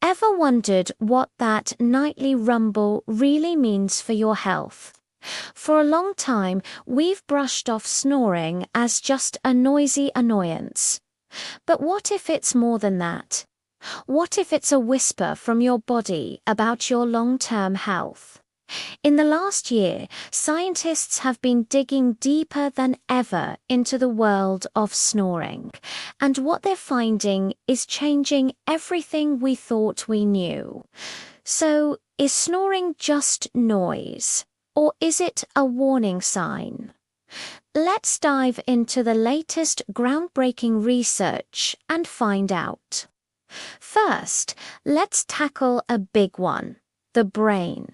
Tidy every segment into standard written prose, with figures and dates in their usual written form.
Ever wondered what that nightly rumble really means for your health? For a long time, we've brushed off snoring as just a noisy annoyance. But what if it's more than that? What if it's a whisper from your body about your long-term health? In the last year, scientists have been digging deeper than ever into the world of snoring, and what they're finding is changing everything we thought we knew. So, is snoring just noise, or is it a warning sign? Let's dive into the latest groundbreaking research and find out. First, let's tackle a big one: the brain.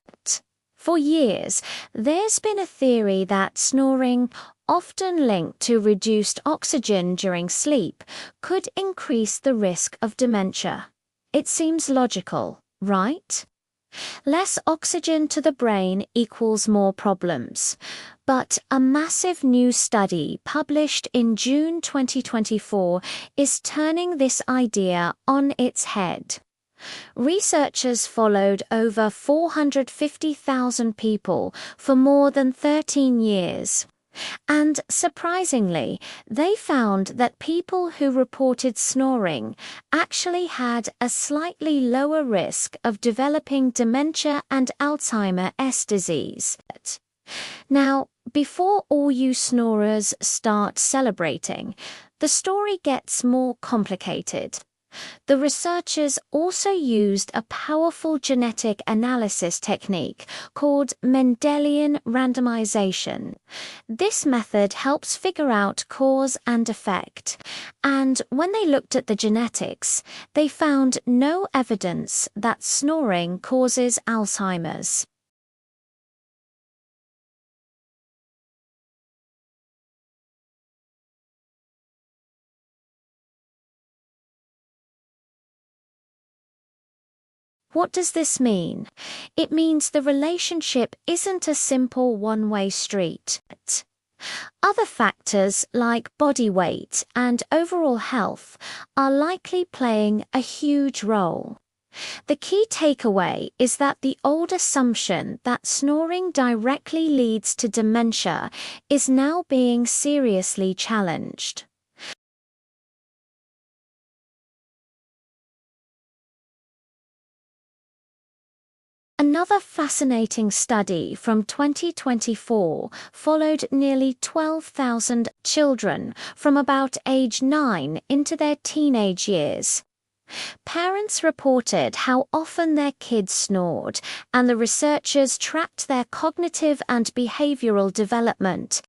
For years, there's been a theory that snoring, often linked to reduced oxygen during sleep, could increase the risk of dementia. It seems logical, right? Less oxygen to the brain equals more problems. But a massive new study published in June 2024 is turning this idea on its head. Researchers followed over 450,000 people for more than 13 years. And surprisingly, they found that people who reported snoring actually had a slightly lower risk of developing dementia and Alzheimer's disease. Now, before all you snorers start celebrating, the story gets more complicated. The researchers also used a powerful genetic analysis technique called Mendelian randomization. This method helps figure out cause and effect, and when they looked at the genetics, they found no evidence that snoring causes Alzheimer's. What does this mean? It means the relationship isn't a simple one-way street. Other factors like body weight and overall health are likely playing a huge role. The key takeaway is that the old assumption that snoring directly leads to dementia is now being seriously challenged. Another fascinating study from 2024 followed nearly 12,000 children from about age 9 into their teenage years. Parents reported how often their kids snored, and the researchers tracked their cognitive and behavioral development.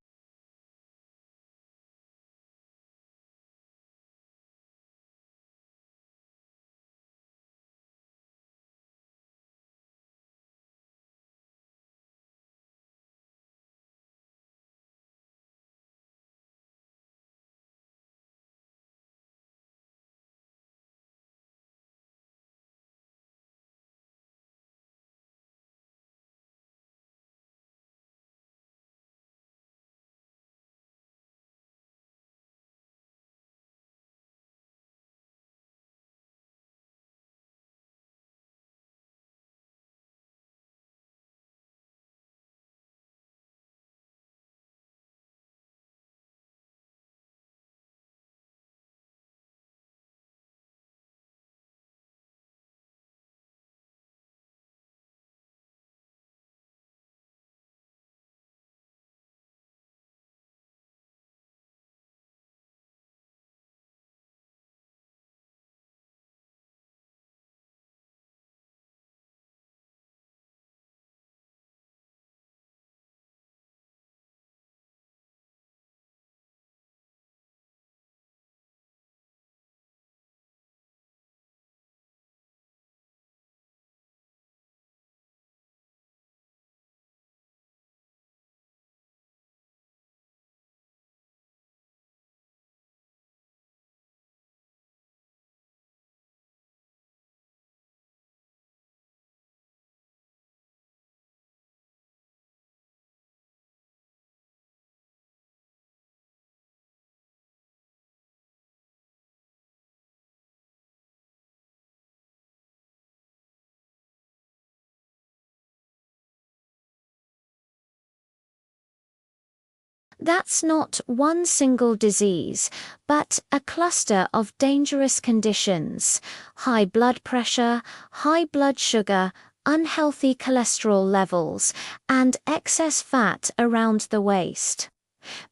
That's not one single disease, but a cluster of dangerous conditions: high blood pressure, high blood sugar, unhealthy cholesterol levels, and excess fat around the waist.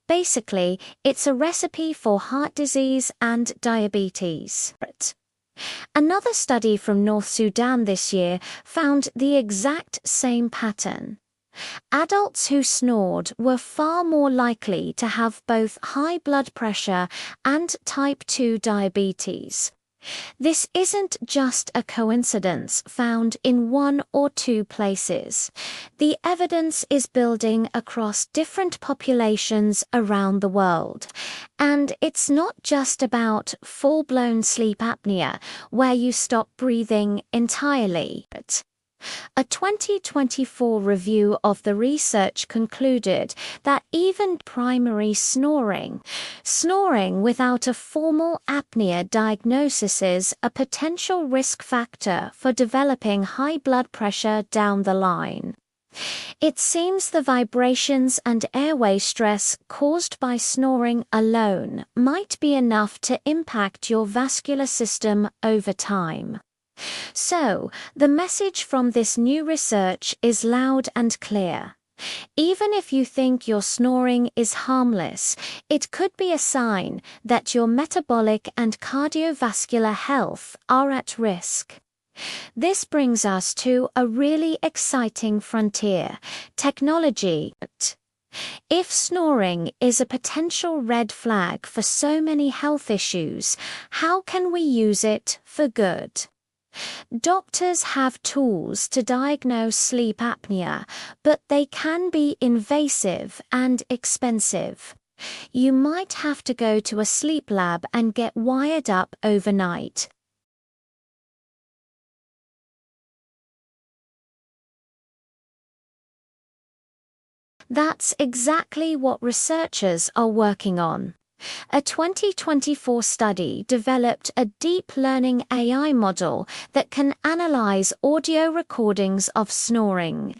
Basically, it's a recipe for heart disease and diabetes. Another study from North Sudan this year found the exact same pattern. Adults who snored were far more likely to have both high blood pressure and type 2 diabetes. This isn't just a coincidence found in one or two places. The evidence is building across different populations around the world. And it's not just about full-blown sleep apnea, where you stop breathing entirely. A 2024 review of the research concluded that even primary snoring without a formal apnea diagnosis is a potential risk factor for developing high blood pressure down the line. It seems the vibrations and airway stress caused by snoring alone might be enough to impact your vascular system over time. So, the message from this new research is loud and clear. Even if you think your snoring is harmless, it could be a sign that your metabolic and cardiovascular health are at risk. This brings us to a really exciting frontier: technology. If snoring is a potential red flag for so many health issues, how can we use it for good? Doctors have tools to diagnose sleep apnea, but they can be invasive and expensive. You might have to go to a sleep lab and get wired up overnight. That's exactly what researchers are working on. A 2024 study developed a deep learning AI model that can analyze audio recordings of snoring.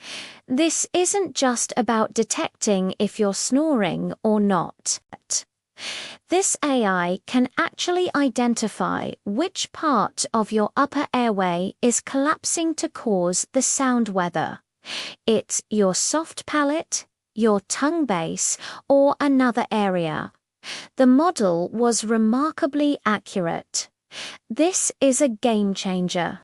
This isn't just about detecting if you're snoring or not. This AI can actually identify which part of your upper airway is collapsing to cause the sound weather. It's your soft palate, your tongue base, or another area. The model was remarkably accurate. This is a game changer.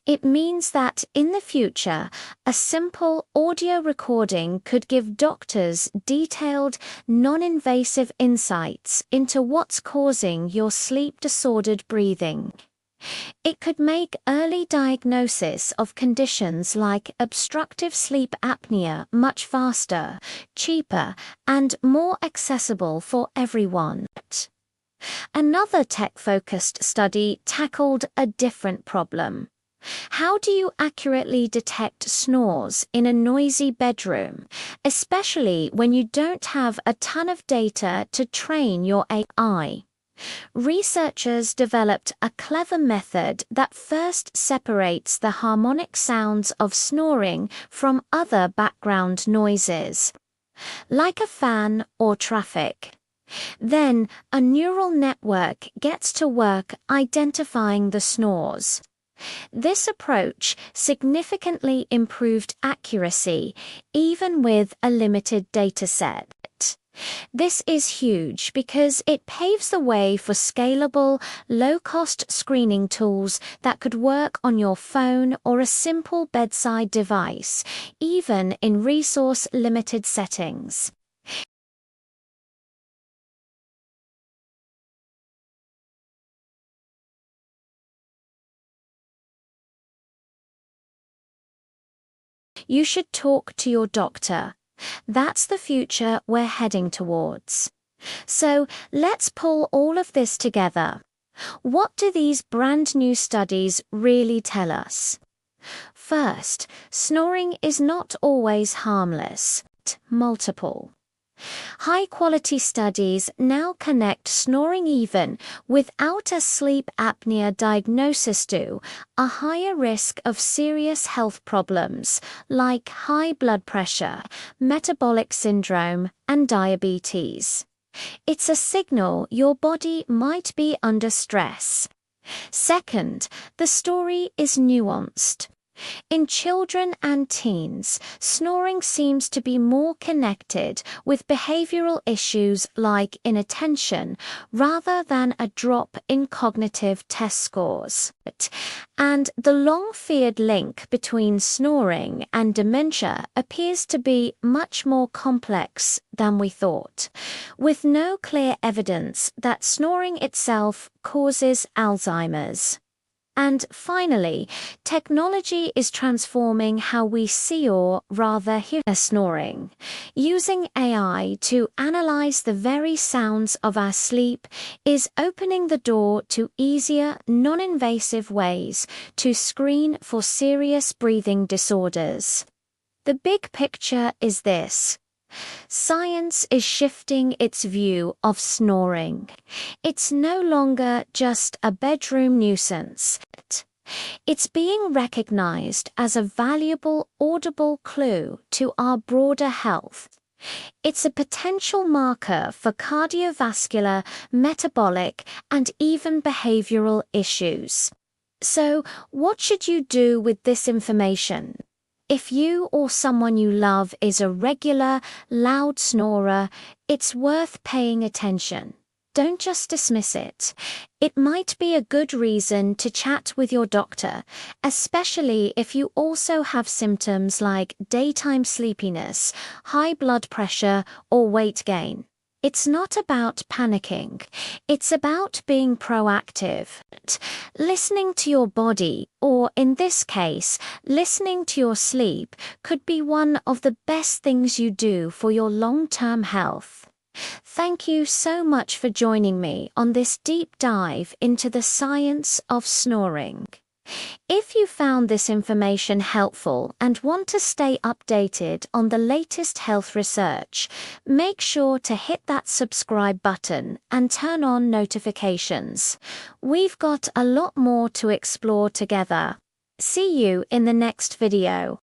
It means that in the future, a simple audio recording could give doctors detailed, non-invasive insights into what's causing your sleep-disordered breathing. It could make early diagnosis of conditions like obstructive sleep apnea much faster, cheaper, and more accessible for everyone. Another tech-focused study tackled a different problem. How do you accurately detect snores in a noisy bedroom, especially when you don't have a ton of data to train your AI? Researchers developed a clever method that first separates the harmonic sounds of snoring from other background noises, like a fan or traffic. Then, a neural network gets to work identifying the snores. This approach significantly improved accuracy, even with a limited dataset. This is huge because it paves the way for scalable, low-cost screening tools that could work on your phone or a simple bedside device, even in resource-limited settings. You should talk to your doctor. That's the future we're heading towards. So let's pull all of this together. What do these brand new studies really tell us? First, snoring is not always harmless. Multiple. High-quality studies now connect snoring even without a sleep apnea diagnosis to a higher risk of serious health problems like high blood pressure, metabolic syndrome, and diabetes. It's a signal your body might be under stress. Second, the story is nuanced. In children and teens, snoring seems to be more connected with behavioral issues like inattention rather than a drop in cognitive test scores. And the long-feared link between snoring and dementia appears to be much more complex than we thought, with no clear evidence that snoring itself causes Alzheimer's. And finally, technology is transforming how we see or rather hear snoring. Using AI to analyze the very sounds of our sleep is opening the door to easier, non-invasive ways to screen for serious breathing disorders. The big picture is this. Science is shifting its view of snoring. It's no longer just a bedroom nuisance. It's being recognized as a valuable audible clue to our broader health. It's a potential marker for cardiovascular, metabolic, and even behavioral issues. So, what should you do with this information? If you or someone you love is a regular, loud snorer, it's worth paying attention. Don't just dismiss it. It might be a good reason to chat with your doctor, especially if you also have symptoms like daytime sleepiness, high blood pressure, or weight gain. It's not about panicking. It's about being proactive. Listening to your body, or in this case, listening to your sleep, could be one of the best things you do for your long-term health. Thank you so much for joining me on this deep dive into the science of snoring. If you found this information helpful and want to stay updated on the latest health research, make sure to hit that subscribe button and turn on notifications. We've got a lot more to explore together. See you in the next video.